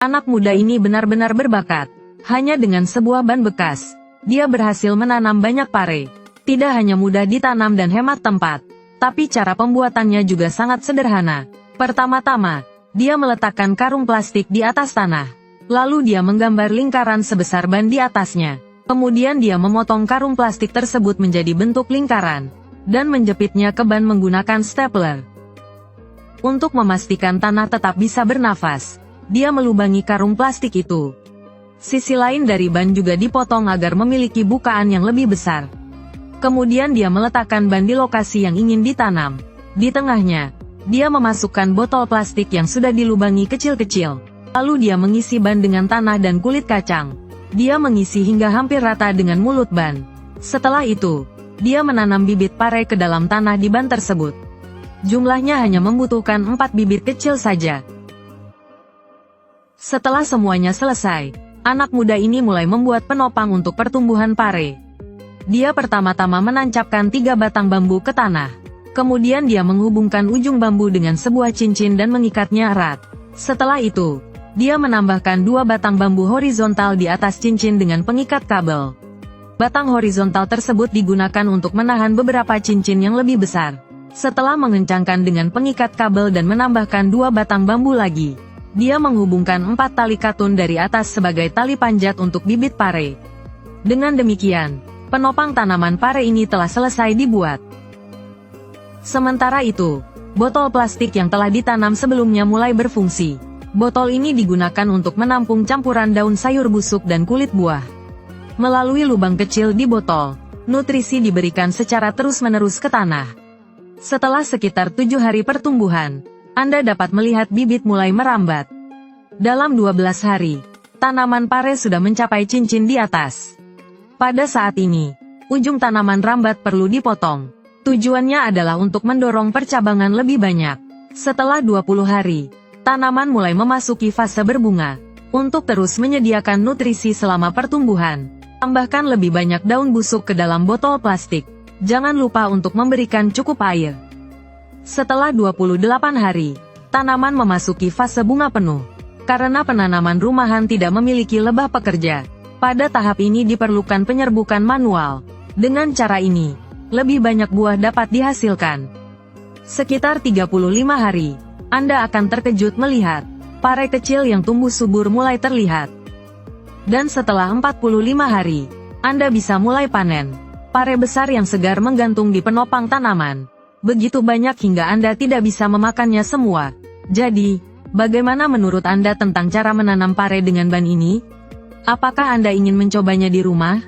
Anak muda ini benar-benar berbakat. Hanya dengan sebuah ban bekas, dia berhasil menanam banyak pare. Tidak hanya mudah ditanam dan hemat tempat, tapi cara pembuatannya juga sangat sederhana. Pertama-tama, dia meletakkan karung plastik di atas tanah. Lalu dia menggambar lingkaran sebesar ban di atasnya. Kemudian dia memotong karung plastik tersebut menjadi bentuk lingkaran, dan menjepitnya ke ban menggunakan stapler. Untuk memastikan tanah tetap bisa bernafas, dia melubangi karung plastik itu. Sisi lain dari ban juga dipotong agar memiliki bukaan yang lebih besar. Kemudian dia meletakkan ban di lokasi yang ingin ditanam. Di tengahnya, dia memasukkan botol plastik yang sudah dilubangi kecil-kecil. Lalu dia mengisi ban dengan tanah dan kulit kacang. Dia mengisi hingga hampir rata dengan mulut ban. Setelah itu, dia menanam bibit pare ke dalam tanah di ban tersebut. Jumlahnya hanya membutuhkan 4 bibit kecil saja. Setelah semuanya selesai, anak muda ini mulai membuat penopang untuk pertumbuhan pare. Dia pertama-tama menancapkan 3 batang bambu ke tanah. Kemudian dia menghubungkan ujung bambu dengan sebuah cincin dan mengikatnya erat. Setelah itu, dia menambahkan 2 batang bambu horizontal di atas cincin dengan pengikat kabel. Batang horizontal tersebut digunakan untuk menahan beberapa cincin yang lebih besar. Setelah mengencangkan dengan pengikat kabel dan menambahkan 2 batang bambu lagi, dia menghubungkan 4 tali katun dari atas sebagai tali panjat untuk bibit pare. Dengan demikian, penopang tanaman pare ini telah selesai dibuat. Sementara itu, botol plastik yang telah ditanam sebelumnya mulai berfungsi. Botol ini digunakan untuk menampung campuran daun sayur busuk dan kulit buah. Melalui lubang kecil di botol, nutrisi diberikan secara terus-menerus ke tanah. Setelah sekitar 7 hari pertumbuhan, Anda dapat melihat bibit mulai merambat. Dalam 12 hari, tanaman pare sudah mencapai cincin di atas. Pada saat ini, ujung tanaman rambat perlu dipotong. Tujuannya adalah untuk mendorong percabangan lebih banyak. Setelah 20 hari, tanaman mulai memasuki fase berbunga. Untuk terus menyediakan nutrisi selama pertumbuhan, tambahkan lebih banyak daun busuk ke dalam botol plastik. Jangan lupa untuk memberikan cukup air. Setelah 28 hari, tanaman memasuki fase bunga penuh. Karena penanaman rumahan tidak memiliki lebah pekerja, pada tahap ini diperlukan penyerbukan manual. Dengan cara ini, lebih banyak buah dapat dihasilkan. Sekitar 35 hari, Anda akan terkejut melihat pare kecil yang tumbuh subur mulai terlihat. Dan setelah 45 hari, Anda bisa mulai panen. Pare besar yang segar menggantung di penopang tanaman. Begitu banyak hingga Anda tidak bisa memakannya semua. Jadi, bagaimana menurut Anda tentang cara menanam pare dengan ban ini? Apakah Anda ingin mencobanya di rumah?